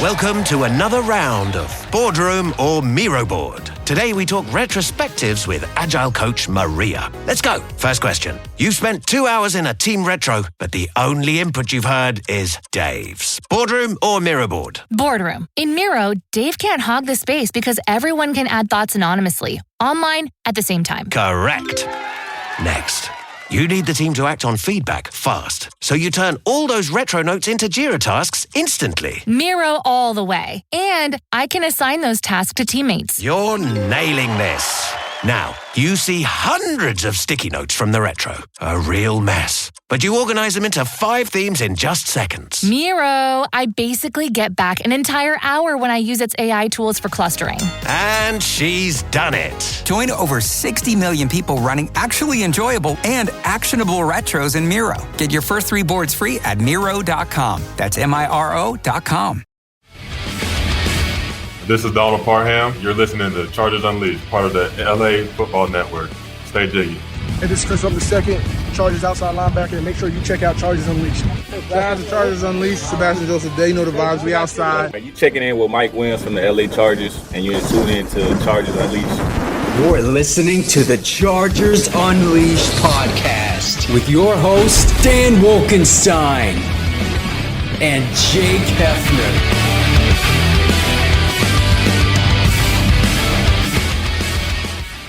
Welcome to another round of Boardroom or Miro Board. Today we talk retrospectives with Agile coach Maria. Let's go. First question. You've spent 2 hours in a team retro, but the only input you've heard is Dave's. Boardroom or Miro Board? Boardroom. In Miro, Dave can't hog the space because everyone can add thoughts anonymously, online at the same time. Correct. Next. You need the team to act on feedback fast, so you turn all those retro notes into Jira tasks instantly. Miro all the way. And I can assign those tasks to teammates. You're nailing this. Now, you see hundreds of sticky notes from the retro. A real mess. But you organize them into 5 themes in just seconds. Miro, I basically get back an entire hour when I use its AI tools for clustering. And she's done it. Join over 60 million people running actually enjoyable and actionable retros in Miro. Get your first 3 boards free at Miro.com. That's MIRO.com. This is Donald Parham. You're listening to Chargers Unleashed, part of the LAFB Network. Stay jiggy. Hey, this is Chris Rupp II, Chargers outside linebacker, and make sure you check out Chargers Unleashed. Shout out to Chargers Unleashed, Sebastian Joseph Day, you know the vibes, we outside. You checking in with Mike Williams from the LA Chargers, and you're tuning in to Chargers Unleashed. You're listening to the Chargers Unleashed podcast with your host, Dan Wolkenstein and Jake Hefner.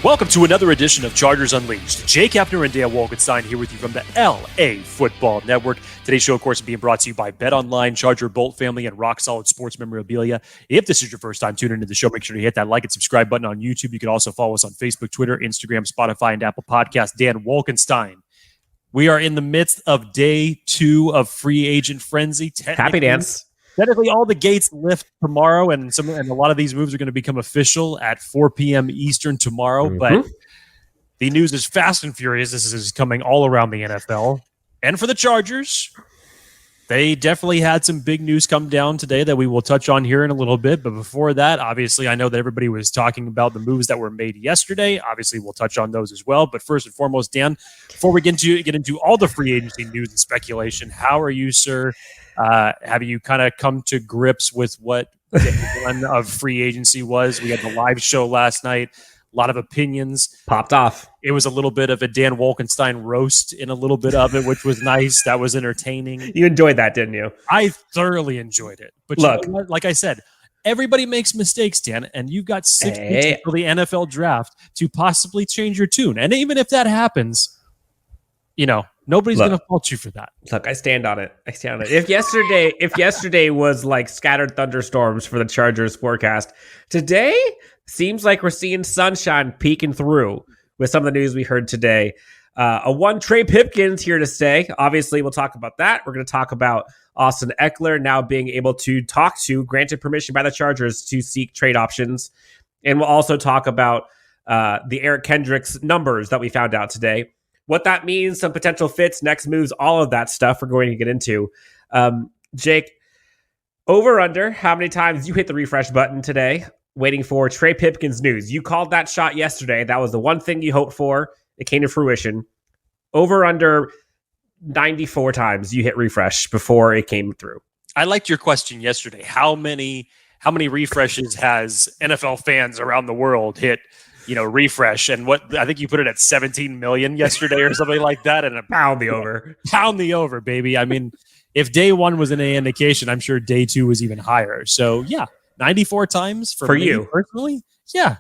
Welcome to another edition of Chargers Unleashed. Jake Hefner and Dan Wolkenstein here with you from the LAFB Network. Today's show, of course, is being brought to you by BetOnline, Charger Bolt Family, and Rock Solid Sports Memorabilia. If this is your first time tuning into the show, make sure to hit that like and subscribe button on YouTube. You can also follow us on Facebook, Twitter, Instagram, Spotify, and Apple Podcasts. Dan Wolkenstein. We are in the midst of day 2 of free agent frenzy. Happy dance. Technically, all the gates lift tomorrow, and a lot of these moves are going to become official at 4 p.m. Eastern tomorrow. Mm-hmm. But the news is fast and furious. This is coming all around the NFL. And for the Chargers, they definitely had some big news come down today that we will touch on here in a little bit. But before that, obviously, I know that everybody was talking about the moves that were made yesterday. Obviously, we'll touch on those as well. But first and foremost, Dan, before we get into all the free agency news and speculation, how are you, sir? Have you kind of come to grips with what day 1 of free agency was? We had the live show last night. A lot of opinions. Popped off. It was a little bit of a Dan Wolkenstein roast in a little bit of it, which was nice. That was entertaining. You enjoyed that, didn't you? I thoroughly enjoyed it. But look, like I said, everybody makes mistakes, Dan, and you've got 6 weeks until the NFL draft to possibly change your tune. And even if that happens, nobody's going to fault you for that. Look, I stand on it. If yesterday was like scattered thunderstorms for the Chargers forecast, today seems like we're seeing sunshine peeking through with some of the news we heard today. Trey Pipkins here to stay. Obviously, we'll talk about that. We're going to talk about Austin Ekeler now being able to granted permission by the Chargers to seek trade options. And we'll also talk about the Eric Kendricks numbers that we found out today. What that means, some potential fits, next moves, all of that stuff we're going to get into. Jake, over under, how many times you hit the refresh button today waiting for Trey Pipkins news? You called that shot yesterday. That was the one thing you hoped for. It came to fruition. Over under 94 times you hit refresh before it came through. I liked your question yesterday. How many refreshes has NFL fans around the world hit refresh? And what I think you put it at 17 million yesterday or something like that. And pound the over, baby. I mean, if day 1 was any indication, I'm sure day 2 was even higher. So yeah, 94 times for me you personally. Yeah,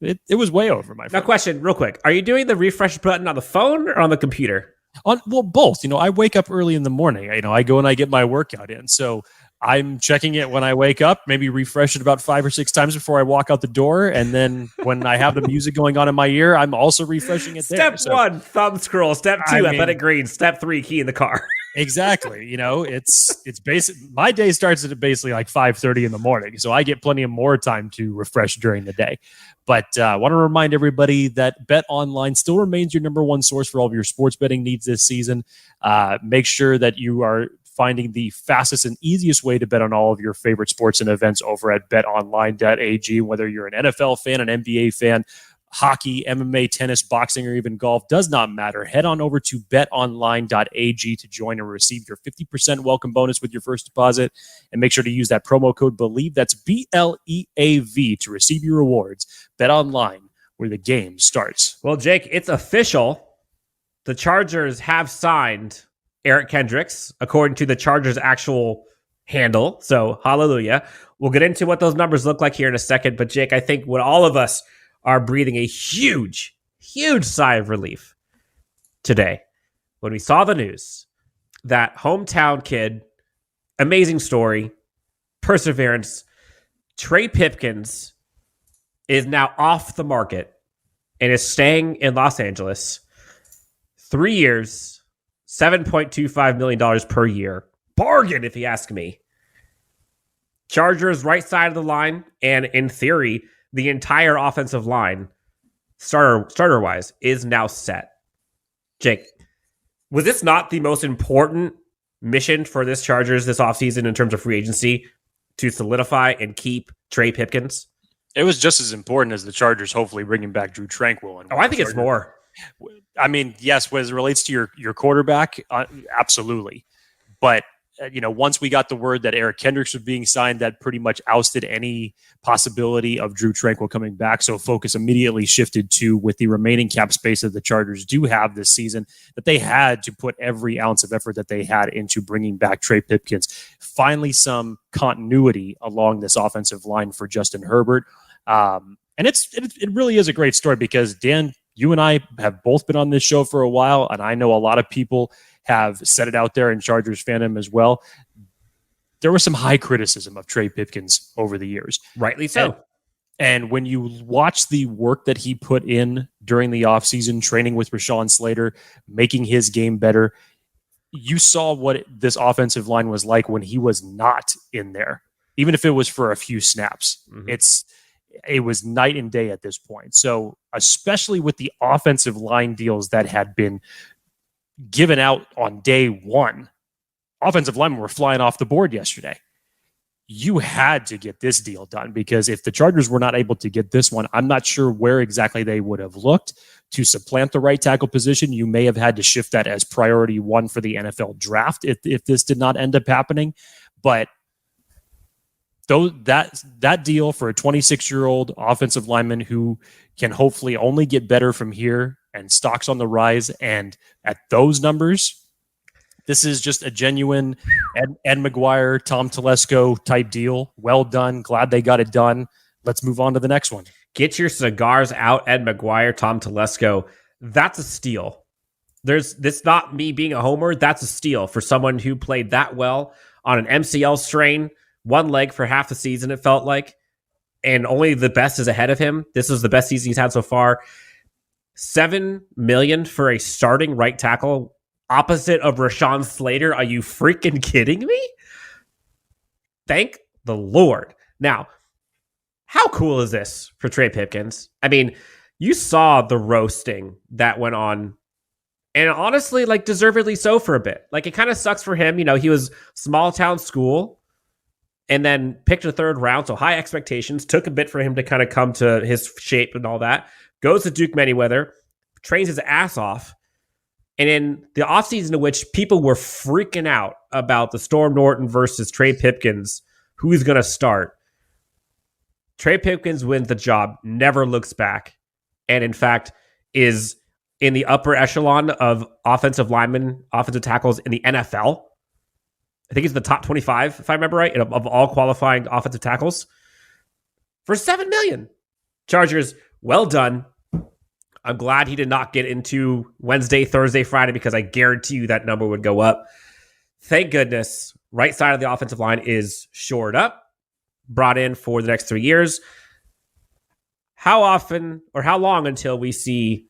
it was way over, my friend. Now, question real quick. Are you doing the refresh button on the phone or on the computer? Well, both. I wake up early in the morning. I go and I get my workout in. So I'm checking it when I wake up, maybe refresh it about 5 or 6 times before I walk out the door. And then when I have the music going on in my ear, I'm also refreshing it there. Step 1, thumb scroll. Step 2, athletic greens. Step 3, key in the car. Exactly. It's basic. My day starts at basically like 5:30 in the morning. So I get plenty of more time to refresh during the day. But I want to remind everybody that BetOnline still remains your number 1 source for all of your sports betting needs this season. Make sure that you are finding the fastest and easiest way to bet on all of your favorite sports and events over at betonline.ag. Whether you're an NFL fan, an NBA fan, hockey, MMA, tennis, boxing, or even golf, does not matter. Head on over to betonline.ag to join and receive your 50% welcome bonus with your first deposit. And make sure to use that promo code BELIEVE, that's BLEAV, to receive your rewards. BetOnline, where the game starts. Well, Jake, it's official. The Chargers have signed Eric Kendricks, according to the Chargers' actual handle. So, hallelujah. We'll get into what those numbers look like here in a second. But, Jake, I think what all of us are breathing a huge, huge sigh of relief today when we saw the news that hometown kid, amazing story, perseverance, Trey Pipkins is now off the market and is staying in Los Angeles. 3 years, $7.25 million per year. Bargain, if you ask me. Chargers right side of the line, and in theory, the entire offensive line, starter-wise, is now set. Jake, was this not the most important mission for this Chargers this offseason in terms of free agency to solidify and keep Trey Pipkins? It was just as important as the Chargers hopefully bringing back Drew Tranquill. And I think it's more. I mean, yes, as it relates to your quarterback, absolutely. But once we got the word that Eric Kendricks was being signed, that pretty much ousted any possibility of Drew Tranquill coming back. So focus immediately shifted to, with the remaining cap space that the Chargers do have this season, that they had to put every ounce of effort that they had into bringing back Trey Pipkins. Finally, some continuity along this offensive line for Justin Herbert. And it really is a great story because, Dan, you and I have both been on this show for a while, and I know a lot of people have said it out there in Chargers fandom as well. There was some high criticism of Trey Pipkins over the years. Rightly so. And when you watch the work that he put in during the offseason, training with Rashawn Slater, making his game better, you saw what this offensive line was like when he was not in there, even if it was for a few snaps. Mm-hmm. It was night and day at this point. So especially with the offensive line deals that had been given out on day one, offensive linemen were flying off the board yesterday. You had to get this deal done, because if the Chargers were not able to get this one, I'm not sure where exactly they would have looked to supplant the right tackle position. You may have had to shift that as priority one for the NFL draft if this did not end up happening. But that deal for a 26-year-old offensive lineman who can hopefully only get better from here, and stock's on the rise, and at those numbers, this is just a genuine Ed McGuire, Tom Telesco type deal. Well done. Glad they got it done. Let's move on to the next one. Get your cigars out, Ed McGuire, Tom Telesco. That's a steal. This not me being a homer. That's a steal for someone who played that well on an MCL strain, one leg for half the season, it felt like, and only the best is ahead of him. This is the best season he's had so far. $7 million for a starting right tackle opposite of Rashawn Slater. Are you freaking kidding me? Thank the Lord. Now, how cool is this for Trey Pipkins? I mean, you saw the roasting that went on, and honestly, deservedly so for a bit. It kind of sucks for him. He was small town school and then picked a third round, so high expectations. Took a bit for him to kind of come to his shape and all that. Goes to Duke Manyweather, trains his ass off. And in the offseason in which people were freaking out about the Storm Norton versus Trey Pipkins, who's going to start, Trey Pipkins wins the job, never looks back, and in fact is in the upper echelon of offensive linemen, offensive tackles in the NFL. I think he's in the top 25, if I remember right, of all qualifying offensive tackles. For $7 million. Chargers, well done. I'm glad he did not get into Wednesday, Thursday, Friday, because I guarantee you that number would go up. Thank goodness. Right side of the offensive line is shored up, brought in for the next 3 years. How often or how long until we see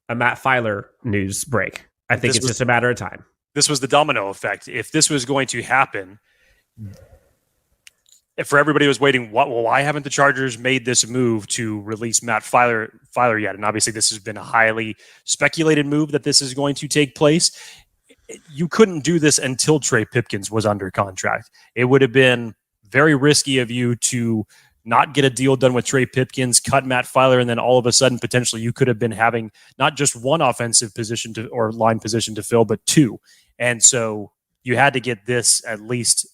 a Matt Filer news break? I think it's just a matter of time. This was the domino effect. If this was going to happen, for everybody who was waiting, why haven't the Chargers made this move to release Matt Filer yet? And obviously this has been a highly speculated move that this is going to take place. You couldn't do this until Trey Pipkins was under contract. It would have been very risky of you to not get a deal done with Trey Pipkins, cut Matt Filer, and then all of a sudden, potentially, you could have been having not just one offensive position or line position to fill, but two. And so you had to get this at least,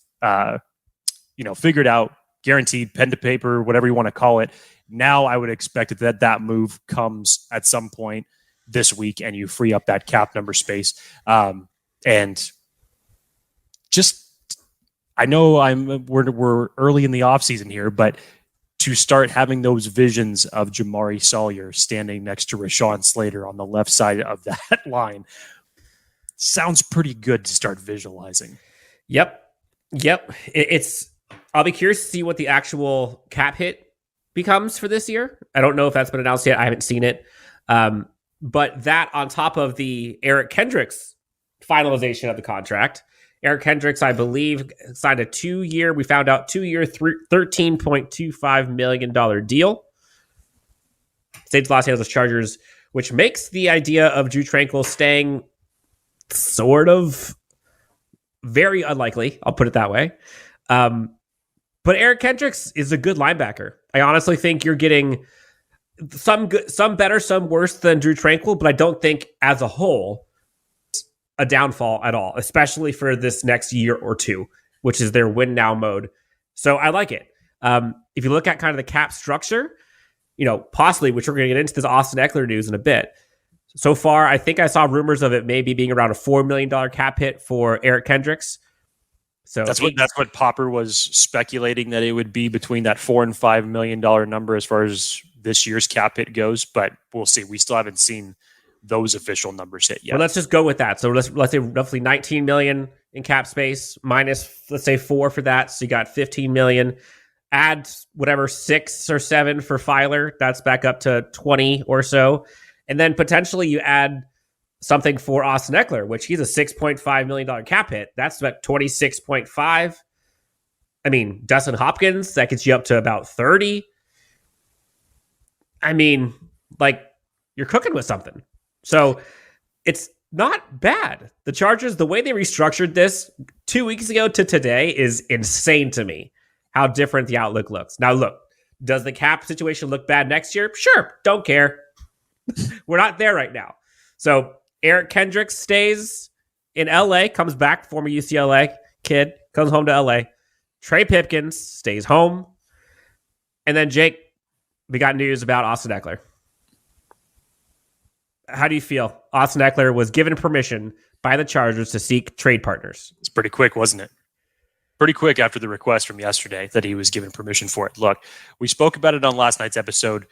figured out, guaranteed, pen to paper, whatever you want to call it. Now I would expect that move comes at some point this week, and you free up that cap number space. And just, I know we're early in the offseason here, but to start having those visions of Jamari Sawyer standing next to Rashawn Slater on the left side of that line sounds pretty good to start visualizing. Yep. I'll be curious to see what the actual cap hit becomes for this year. I don't know if that's been announced yet. I haven't seen it. But that on top of the Eric Kendricks finalization of the contract. Eric Kendricks, I believe, signed a 2-year, we found out, $$13.25 million deal. States Los Angeles Chargers, which makes the idea of Drew Tranquill staying sort of very unlikely. I'll put it that way. But Eric Kendricks is a good linebacker. I honestly think you're getting some good, some better, some worse than Drew Tranquill, but I don't think as a whole a downfall at all, especially for this next year or two, which is their win now mode. So I like it. If you look at kind of the cap structure, possibly, which we're going to get into this Austin Ekeler news in a bit. So far, I think I saw rumors of it maybe being around a $4 million cap hit for Eric Kendricks. So that's what Popper was speculating, that it would be between that $4 and $5 million number as far as this year's cap hit goes. But we'll see. We still haven't seen those official numbers hit yet. Well, let's just go with that. So let's say roughly $19 million in cap space minus, let's say, 4 for that. So you got $15 million. Add whatever 6 or 7 for Filer. That's back up to 20 or so. And then potentially you add something for Austin Ekeler, which he's a $6.5 million cap hit. That's about 26.5. I mean, Dustin Hopkins, that gets you up to about 30. I mean, you're cooking with something. So it's not bad. The Chargers, the way they restructured this 2 weeks ago to today is insane to me, how different the outlook looks. Now, look, does the cap situation look bad next year? Sure. Don't care. We're not there right now. So Eric Kendricks stays in LA, comes back, former UCLA kid, comes home to LA. Trey Pipkins stays home. And then, Jake, we got news about Austin Ekeler. How do you feel? Austin Ekeler was given permission by the Chargers to seek trade partners. It's pretty quick, wasn't it? Pretty quick after the request from yesterday that he was given permission for it. Look, we spoke about it on last night's episode.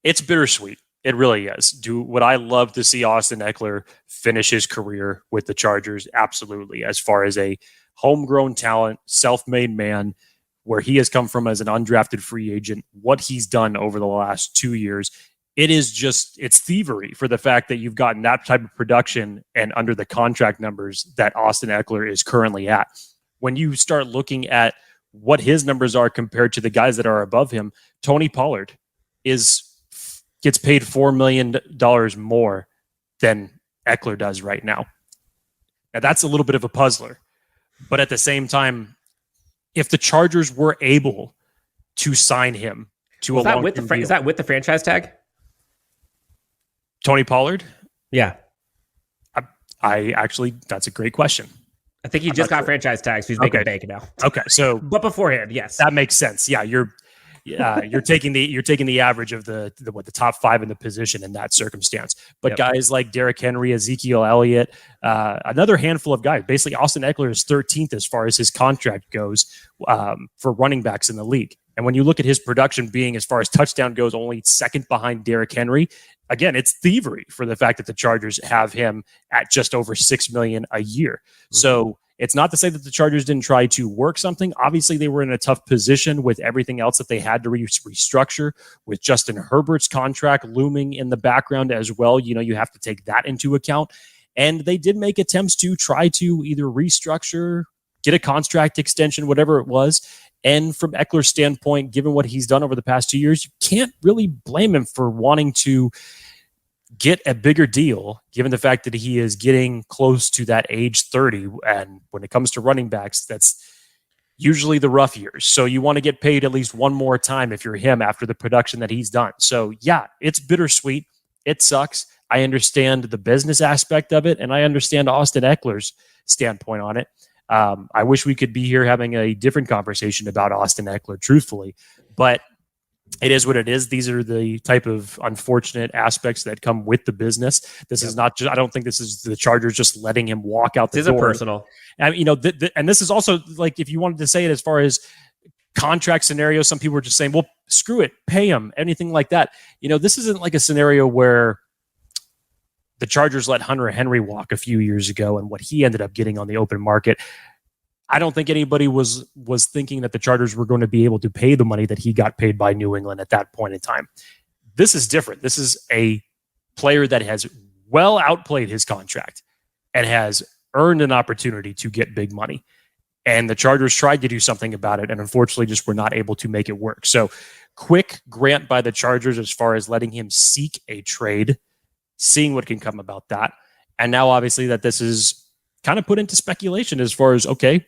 It's bittersweet. It really is. Would I love to see Austin Ekeler finish his career with the Chargers? Absolutely. As far as a homegrown talent, self-made man, where he has come from as an undrafted free agent, what he's done over the last 2 years, it's thievery for the fact that you've gotten that type of production and under the contract numbers that Austin Ekeler is currently at. When you start looking at what his numbers are compared to the guys that are above him, Tony Pollard gets paid $4 million more than Ekeler does right now. Now, that's a little bit of a puzzler. But at the same time, if the Chargers were able to sign him to a long-term deal... Is that with the franchise tag? Tony Pollard? Yeah. I actually, that's a great question. I think he just got franchise tags, so he's making bank now. Okay, so... But beforehand, yes. That makes sense. Yeah, you're taking the average of the top 5 in the position in that circumstance. But guys like Derrick Henry, Ezekiel Elliott, another handful of guys. Basically, Austin Ekeler is 13th as far as his contract goes for running backs in the league. And when you look at his production being, as far as touchdown goes, only second behind Derrick Henry, again, it's thievery for the fact that the Chargers have him at just over $6 million a year. Mm-hmm. So it's not to say that the Chargers didn't try to work something. Obviously, they were in a tough position with everything else that they had to restructure, with Justin Herbert's contract looming in the background as well. You have to take that into account. And they did make attempts to try to either restructure, get a contract extension, whatever it was. And from Ekeler's standpoint, given what he's done over the past 2 years, you can't really blame him for wanting to get a bigger deal, given the fact that he is getting close to that age 30. And when it comes to running backs, usually the rough years. So you want to get paid at least one more time if you're him after the production that he's done. So yeah, it's bittersweet. It sucks. I understand the business aspect of it, and I understand Austin Ekeler's standpoint on it. I wish we could be here having a different conversation about Austin Ekeler, truthfully, but it is what it is. These are the type of unfortunate aspects that come with the business. This is not just, I don't think this is the Chargers just letting him walk out the door. This is personal. And, and this is also like, if you wanted to say it as far as contract scenarios, some people were just saying, well, screw it, pay him, anything like that. This isn't like a scenario where the Chargers let Hunter Henry walk a few years ago and what he ended up getting on the open market. I don't think anybody was thinking that the Chargers were going to be able to pay the money that he got paid by New England at that point in time. This is different. This is a player that has well outplayed his contract and has earned an opportunity to get big money. And the Chargers tried to do something about it and unfortunately just were not able to make it work. So quick grant by the Chargers as far as letting him seek a trade, seeing what can come about that. And now obviously that this is kind of put into speculation as far as, okay,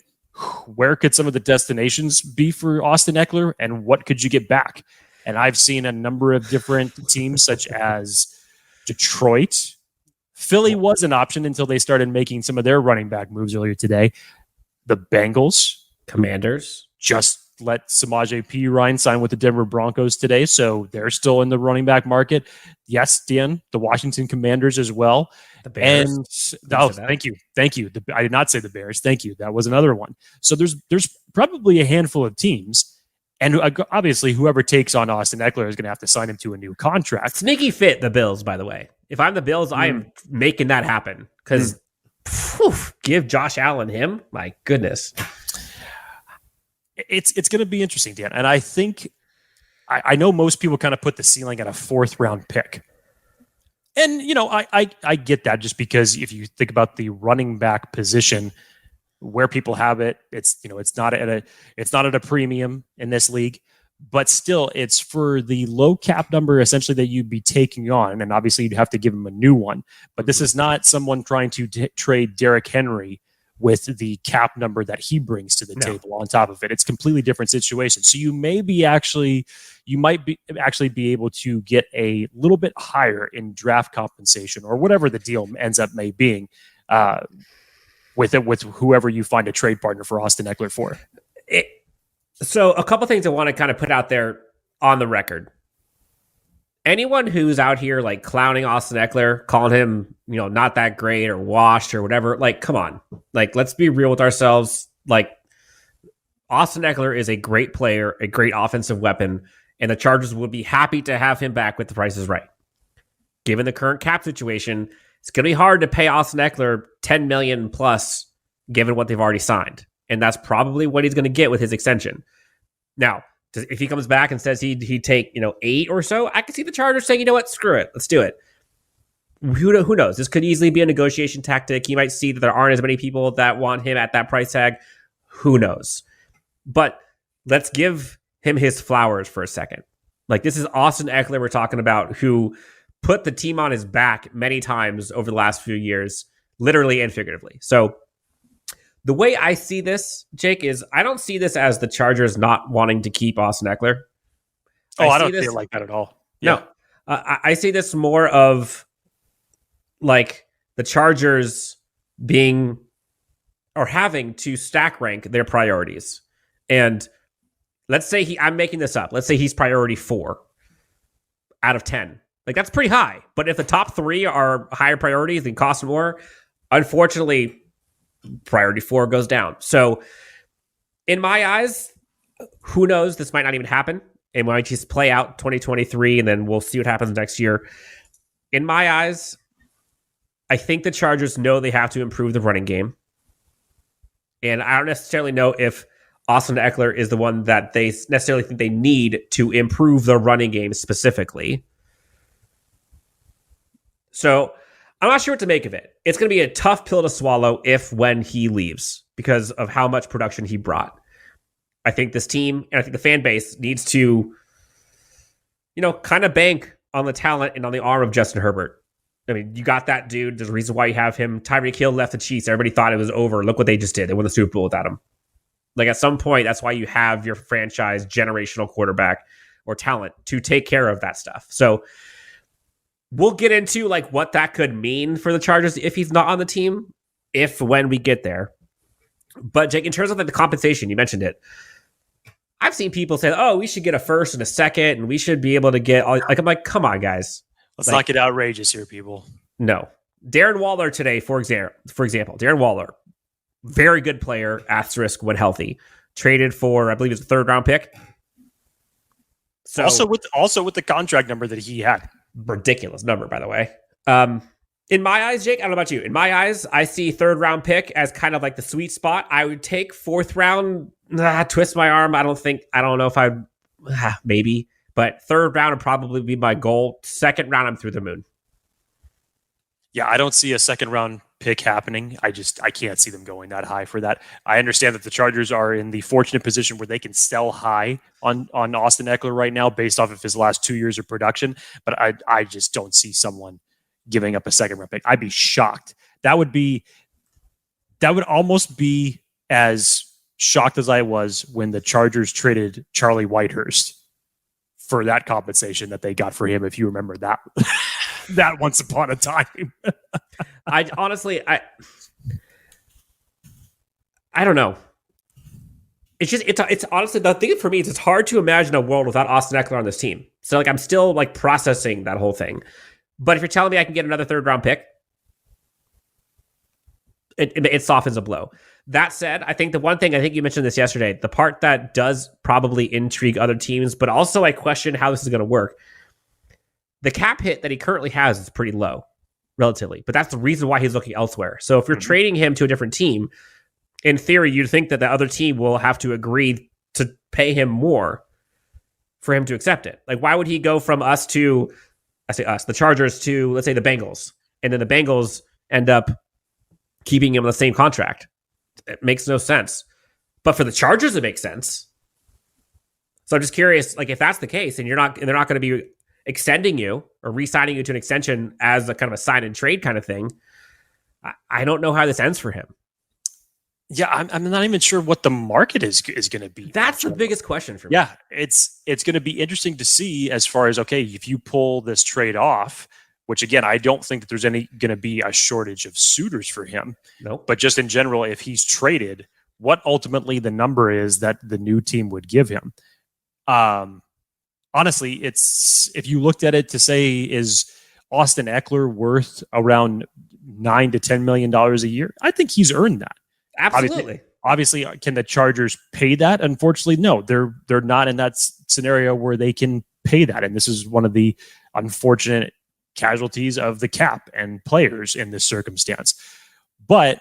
where could some of the destinations be for Austin Ekeler and what could you get back? And I've seen a number of different teams such as Detroit. Philly was an option until they started making some of their running back moves earlier today. The Bengals. Commanders. Just let Samaje Perine sign with the Denver Broncos today, so they're still in the running back market. Yes, Dan, the Washington Commanders as well. The Bears. And thank you. I did not say the Bears. Thank you. That was another one. So there's probably a handful of teams, and obviously whoever takes on Austin Ekeler is going to have to sign him to a new contract. Sneaky fit the Bills, by the way. If I'm the Bills, I am making that happen because give Josh Allen him. My goodness. It's going to be interesting, Dan. And I think I know most people kind of put the ceiling at a 4th round pick. And, I get that just because if you think about the running back position where people have it, it's not at a premium in this league, but still it's for the low cap number essentially that you'd be taking on. And obviously you'd have to give him a new one, but this is not someone trying to trade Derrick Henry with the cap number that he brings to the table on top of it. It's a completely different situation. So you might be able to get a little bit higher in draft compensation or whatever the deal ends up being with whoever you find a trade partner for Austin Ekeler for. So a couple things I want to kind of put out there on the record. Anyone who's out here like clowning Austin Ekeler, calling him, not that great or washed or whatever, like, come on. Like, let's be real with ourselves. Like, Austin Ekeler is a great player, a great offensive weapon, and the Chargers would be happy to have him back with the prices right. Given the current cap situation, it's going to be hard to pay Austin Ekeler $10 million plus, given what they've already signed. And that's probably what he's going to get with his extension. Now, if he comes back and says he'd take 8 or so, I can see the Chargers saying, you know what, screw it, let's do it. Who knows? This could easily be a negotiation tactic. He might see that there aren't as many people that want him at that price tag. Who knows? But let's give him his flowers for a second. Like, this is Austin Ekeler we're talking about, who put the team on his back many times over the last few years, literally and figuratively. So the way I see this, Jake, is I don't see this as the Chargers not wanting to keep Austin Ekeler. I don't see it like that at all. Yeah. No, I see this more of like the Chargers being or having to stack rank their priorities. And let's say I'm making this up. Let's say he's priority 4 out of 10. Like, that's pretty high. But if the top 3 are higher priorities and cost more, unfortunately, priority 4 goes down. So in my eyes, who knows? This might not even happen. It might just play out 2023 and then we'll see what happens next year. In my eyes, I think the Chargers know they have to improve the running game. And I don't necessarily know if Austin Ekeler is the one that they necessarily think they need to improve the running game specifically. So I'm not sure what to make of it. It's going to be a tough pill to swallow when he leaves because of how much production he brought. I think this team and I think the fan base needs to, kind of bank on the talent and on the arm of Justin Herbert. I mean, you got that dude. There's a reason why you have him. Tyreek Hill left the Chiefs. Everybody thought it was over. Look what they just did. They won the Super Bowl without him. Like at some point, that's why you have your franchise generational quarterback or talent to take care of that stuff. So we'll get into like what that could mean for the Chargers if he's not on the team, when we get there. But Jake, in terms of like the compensation, you mentioned it. I've seen people say, "Oh, we should get a first and a second, and we should be able to get." Like, I'm like, come on, guys. Let's not get outrageous here, people. No, Darren Waller today, for example, Darren Waller, very good player, asterisk when healthy, traded for, I believe it's a 3rd round pick. So also with the contract number that he had, ridiculous number, by the way. In my eyes, Jake, I don't know about you. In my eyes, I see 3rd round pick as kind of like the sweet spot. I would take 4th round. Twist my arm. I don't know if I'd maybe, but 3rd round would probably be my goal. 2nd round, I'm through the moon. Yeah, I don't see a 2nd round pick happening. I can't see them going that high for that. I understand that the Chargers are in the fortunate position where they can sell high on Austin Ekeler right now based off of his last 2 years of production, but I just don't see someone giving up a 2nd round pick. I'd be shocked. That would almost be as shocked as I was when the Chargers traded Charlie Whitehurst for that compensation that they got for him. If you remember that, that once upon a time. I honestly don't know. It's honestly, the thing for me is it's hard to imagine a world without Austin Ekeler on this team. So like, I'm still like processing that whole thing. But if you're telling me I can get another 3rd round pick, it softens a blow. That said, I think the one thing, I think you mentioned this yesterday, the part that does probably intrigue other teams, but also I question how this is going to work. The cap hit that he currently has is pretty low, relatively, but that's the reason why he's looking elsewhere. So if you're trading him to a different team, in theory, you'd think that the other team will have to agree to pay him more for him to accept it. Like, why would he go from us to, I say us, the Chargers to, let's say, the Bengals, and then the Bengals end up keeping him on the same contract? It makes no sense. But for the Chargers, it makes sense. So I'm just curious, like, if that's the case, and they're not going to be extending you or re-signing you to an extension as a kind of a sign and trade kind of thing, I don't know how this ends for him. Yeah, I'm not even sure what the market is going to be. That's the biggest question for me. Yeah, it's going to be interesting to see as far as, okay, if you pull this trade off, which again, I don't think that there's going to be a shortage of suitors for him. Nope. But just in general, if he's traded, what ultimately the number is that the new team would give him. Honestly, it's, if you looked at it to say, is Austin Ekeler worth around $9 to $10 million a year? I think he's earned that. Absolutely. Obviously, can the Chargers pay that? Unfortunately, no. They're not in that scenario where they can pay that, and this is one of the unfortunate casualties of the cap and players in this circumstance. But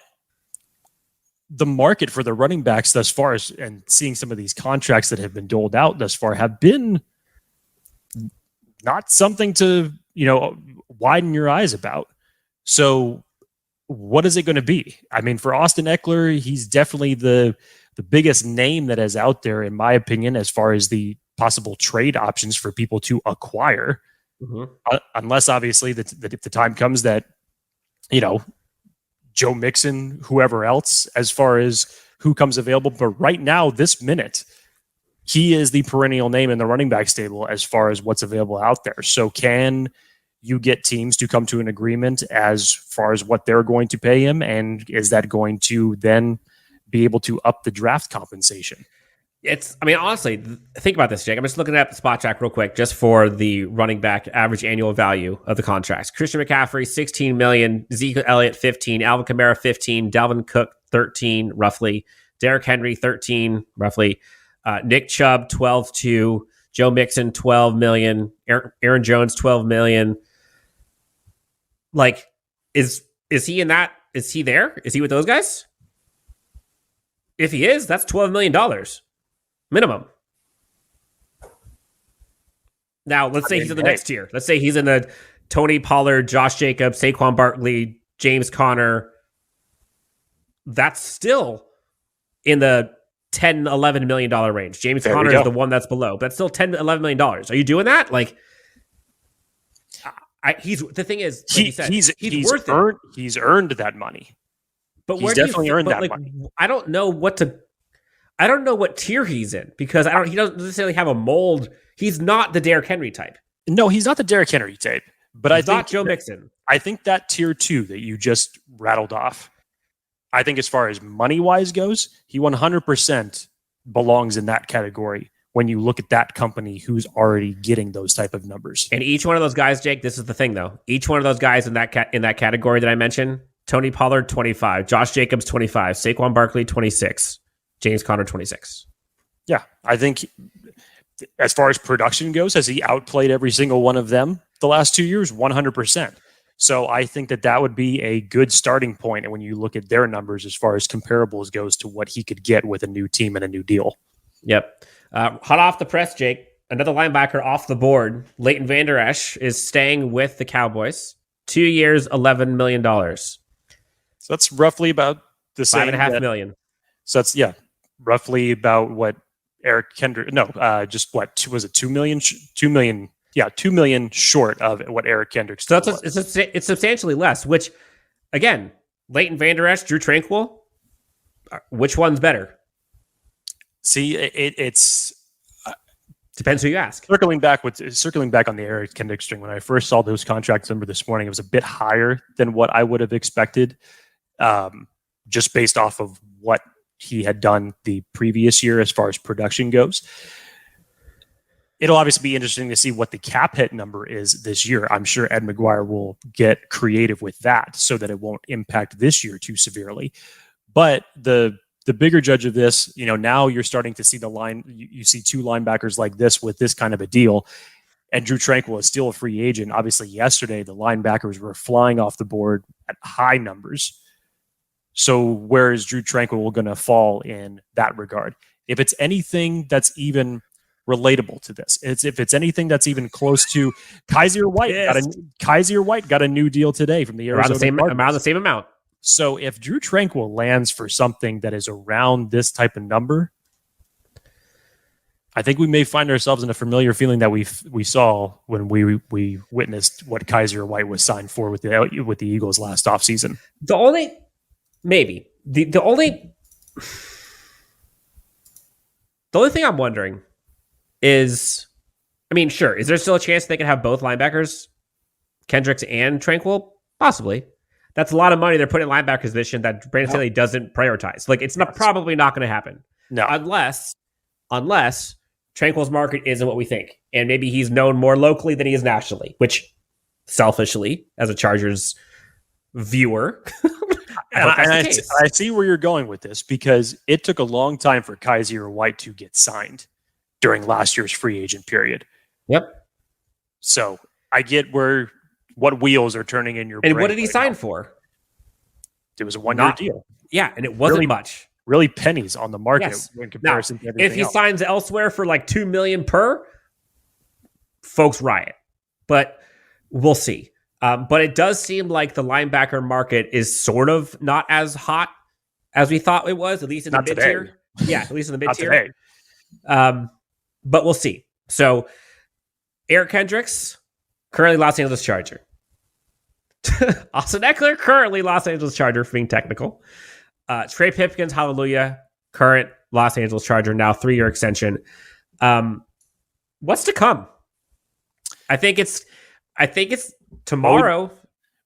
the market for the running backs thus far, and seeing some of these contracts that have been doled out thus far, have been not something to widen your eyes about. So what is it going to be? I mean, for Austin Ekeler, he's definitely the biggest name that is out there, in my opinion, as far as the possible trade options for people to acquire. Mm-hmm. Unless, obviously, that if the time comes that, Joe Mixon, whoever else, as far as who comes available. But right now, this minute, he is the perennial name in the running back stable as far as what's available out there. So can you get teams to come to an agreement as far as what they're going to pay him? And is that going to then be able to up the draft compensation? Honestly, think about this, Jake. I'm just looking at the spot track real quick, just for the running back average annual value of the contracts. Christian McCaffrey, $16 million. Ezekiel Elliott, $15. Alvin Kamara, $15. Dalvin Cook, $13, roughly. Derrick Henry, $13, roughly. Nick Chubb, $12.2. Joe Mixon, $12 million. Aaron Jones, $12 million. Like, is he in that? Is he there? Is he with those guys? If he is, that's $12 million minimum. Now, let's say he's in the next tier. Let's say he's in the Tony Pollard, Josh Jacobs, Saquon Barkley, James Conner. That's still in the $10, $11 million range. James Conner is the one that's below, but that's still $10, $11 million. Are you doing that? Like, the thing is, like he's worth it. He's earned that money. But he's definitely earned that money. I don't know what to. I don't know what tier he's in because he doesn't necessarily have a mold. He's not the Derrick Henry type. No, he's not the Derrick Henry type. But he's not Joe Mixon. I think that tier 2 that you just rattled off, I think as far as money-wise goes, he 100% belongs in that category when you look at that company who's already getting those type of numbers. And each one of those guys, Jake, this is the thing, though. Each one of those guys in that category that I mentioned, Tony Pollard, 25. Josh Jacobs, 25. Saquon Barkley, 26. James Conner, 26. Yeah, I think as far as production goes, has he outplayed every single one of them the last 2 years? 100%. So I think that would be a good starting point when you look at their numbers as far as comparables goes to what he could get with a new team and a new deal. Yep. Hot off the press, Jake. Another linebacker off the board. Leighton Vander Esch is staying with the Cowboys. 2 years, $11 million. So that's roughly about the same. $5.5 million. So that's, roughly about what Eric Kendrick, just what, was it 2 million? 2 million. Yeah, 2 million short of what Eric Kendrick. So it's substantially less, which, again, Leighton Vander Esch, Drew Tranquill, which one's better? See, it's depends who you ask. Circling back on the Eric Kendrick string, when I first saw those contract numbers this morning, it was a bit higher than what I would have expected, just based off of what he had done the previous year as far as production goes. It'll obviously be interesting to see what the cap hit number is this year. I'm sure Ed McGuire will get creative with that so that it won't impact this year too severely. But the bigger judge of this, now you're starting to see the line. You see 2 linebackers like this with this kind of a deal. And Drew Tranquill is still a free agent. Obviously, yesterday, the linebackers were flying off the board at high numbers. So where is Drew Tranquill going to fall in that regard? If it's anything that's even relatable to this, if it's anything that's even close to Kaiser White, got a new deal today from the Arizona around the same amount. So if Drew Tranquill lands for something that is around this type of number, I think we may find ourselves in a familiar feeling that we saw when we witnessed what Kaiser White was signed for with the Eagles last offseason. The only thing I'm wondering is, sure, is there still a chance they can have both linebackers, Kendricks and Tranquill? Possibly. That's a lot of money they're putting in linebacker position that Brandon Staley doesn't prioritize. Like, it's probably not going to happen. No. Unless Tranquill's market isn't what we think. And maybe he's known more locally than he is nationally, which selfishly, as a Chargers viewer, I see where you're going with this, because it took a long time for Kaiser White to get signed during last year's free agent period. Yep. So I get what wheels are turning in your brain. And what did he sign for? It was a 1-year deal. Yeah, and it wasn't much. Really pennies on the market in comparison to everything else. If he signs elsewhere for like $2 million per, folks riot. But we'll see. But it does seem like the linebacker market is sort of not as hot as we thought it was, at least in the mid-tier. Yeah, at least in the mid-tier. But we'll see. So Eric Kendricks, currently Los Angeles Charger. Austin Ekeler, currently Los Angeles Charger, for being technical. Trey Pipkins, hallelujah, current Los Angeles Charger, now 3-year extension. What's to come? I think it's tomorrow.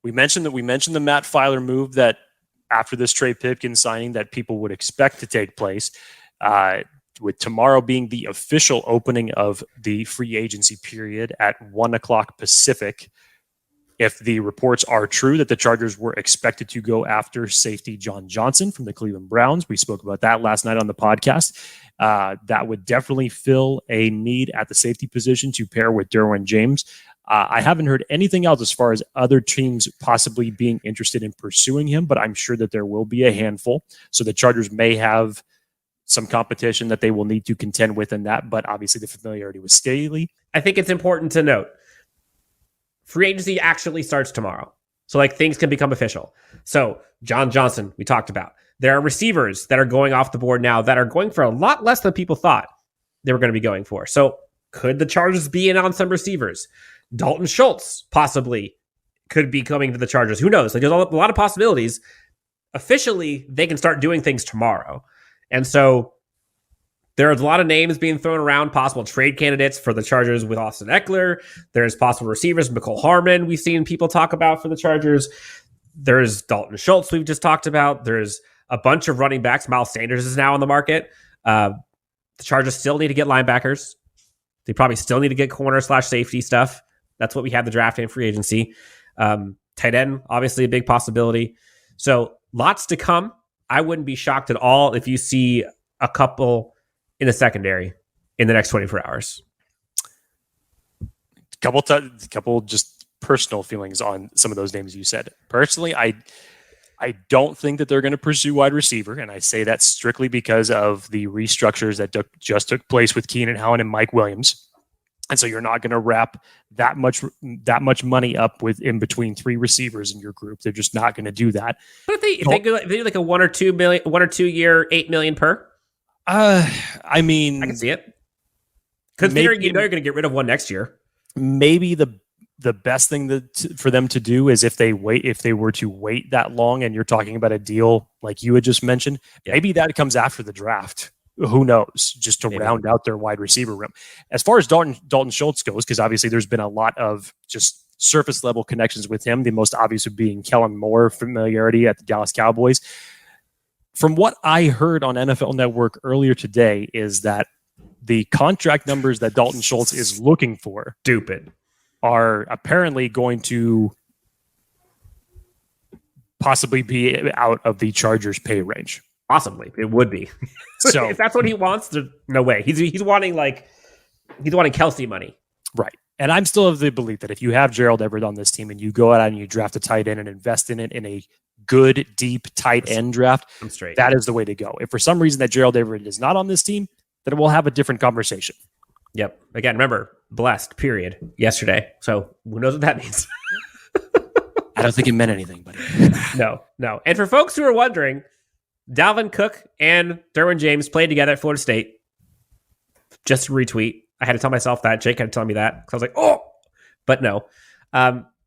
We mentioned the Matt Filer move that after this Trey Pipkins signing that people would expect to take place, with tomorrow being the official opening of the free agency period at 1:00 Pacific. If the reports are true that the Chargers were expected to go after safety John Johnson from the Cleveland Browns, we spoke about that last night on the podcast. That would definitely fill a need at the safety position to pair with Derwin James. I haven't heard anything else as far as other teams possibly being interested in pursuing him, but I'm sure that there will be a handful. So the Chargers may have some competition that they will need to contend with in that, but obviously the familiarity with Staley. I think it's important to note, free agency actually starts tomorrow. So things can become official. So John Johnson, we talked about. There are receivers that are going off the board now that are going for a lot less than people thought they were going to be going for. So could the Chargers be in on some receivers? Dalton Schultz possibly could be coming to the Chargers. Who knows? There's a lot of possibilities. Officially, they can start doing things tomorrow. And so There's a lot of names being thrown around, possible trade candidates for the Chargers with Austin Ekeler. There's possible receivers, Mecole Hardman, we've seen people talk about for the Chargers. There's Dalton Schultz, we've just talked about. There's a bunch of running backs. Miles Sanders is now on the market. The Chargers still need to get linebackers. They probably still need to get corner/safety stuff. That's what we have the draft and free agency. Tight end, obviously a big possibility. So lots to come. I wouldn't be shocked at all if you see a couple in the secondary in the next 24 hours. Couple just personal feelings on some of those names you said. Personally, I don't think that they're going to pursue wide receiver, and I say that strictly because of the restructures that just took place with Keenan Allen and Mike Williams. And so you're not going to wrap that much money up with in between three receivers in your group. They're just not going to do that. But if they do like a 1 or 2 year, $8 million per. I mean, I can see it. Considering you're going to get rid of one next year. Maybe the best thing for them to do is if they were to wait that long, and you're talking about a deal like you had just mentioned, maybe that comes after the draft. Who knows? Just to round out their wide receiver room. As far as Dalton Schultz goes, because obviously there's been a lot of just surface level connections with him. The most obvious would being Kellen Moore familiarity at the Dallas Cowboys. From what I heard on NFL Network earlier today is that the contract numbers that Dalton Schultz is looking for are apparently going to possibly be out of the Chargers' pay range. Possibly, it would be. So if that's what he wants, there's no way. He's wanting Kelsey money, right? And I'm still of the belief that if you have Gerald Everett on this team and you go out and you draft a tight end and invest in it in a good, deep tight end draft, that is the way to go. If for some reason that Gerald Everett is not on this team, then we'll have a different conversation. Yep. Again, remember, blessed, period, yesterday. So who knows what that means? I don't think it meant anything, buddy. No. And for folks who are wondering, Dalvin Cook and Derwin James played together at Florida State. Just a retweet. I had to tell myself that. Jake had to tell me that. Because I was like, oh! But no.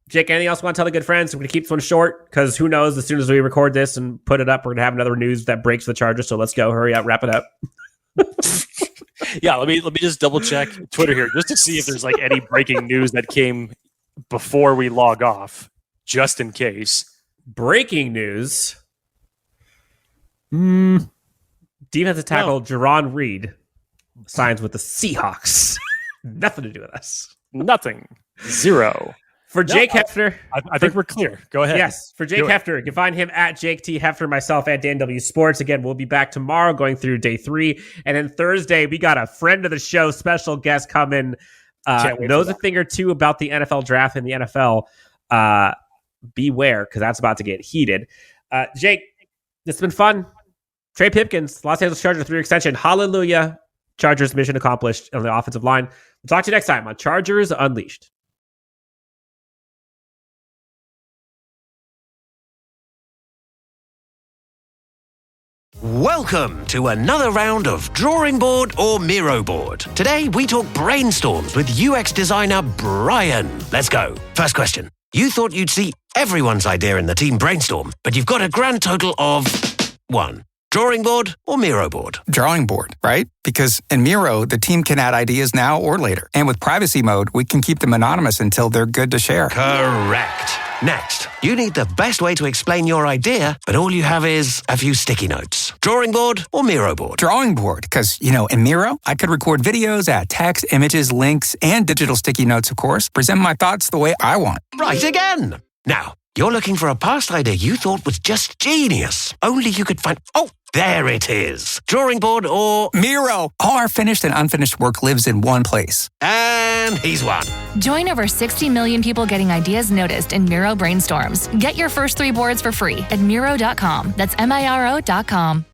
Jake, anything else you want to tell the good friends? I'm going to keep this one short because who knows, as soon as we record this and put it up, we're going to have another news that breaks for the Chargers. So let's go. Hurry up. Wrap it up. Yeah, let me just double check Twitter here just to see if there's like any breaking news that came before we log off, just in case. Breaking news. Defensive tackle Jerron Reed signs with the Seahawks. Nothing to do with us. Nothing. Zero. For Jake Hefner. I think we're clear. Go ahead. Yes, for Jake Hefner. You can find him at Jake T. Hefner, myself at Dan W. Sports. Again, we'll be back tomorrow going through day 3. And then Thursday, we got a friend of the show, special guest coming. Knows a thing or two about the NFL draft and the NFL. Beware, because that's about to get heated. Jake, it's been fun. Trey Pipkins, Los Angeles Chargers 3-year extension. Hallelujah. Chargers mission accomplished on the offensive line. We'll talk to you next time on Chargers Unleashed. Welcome to another round of Drawing Board or Miro Board. Today we talk brainstorms with UX designer Brian. Let's go. First question. You thought you'd see everyone's idea in the team brainstorm, but you've got a grand total of 1. Drawing board or Miro board? Drawing board, right? Because in Miro, the team can add ideas now or later. And with privacy mode, we can keep them anonymous until they're good to share. Correct. Next, you need the best way to explain your idea, but all you have is a few sticky notes. Drawing board or Miro board? Drawing board, because, in Miro, I could record videos, add text, images, links, and digital sticky notes, of course. Present my thoughts the way I want. Right again. Now, you're looking for a past idea you thought was just genius. Only you could find... Oh, there it is. Drawing board or... Miro. All our finished and unfinished work lives in one place. And he's won. Join over 60 million people getting ideas noticed in Miro brainstorms. Get your first 3 boards for free at Miro.com. That's Miro.com.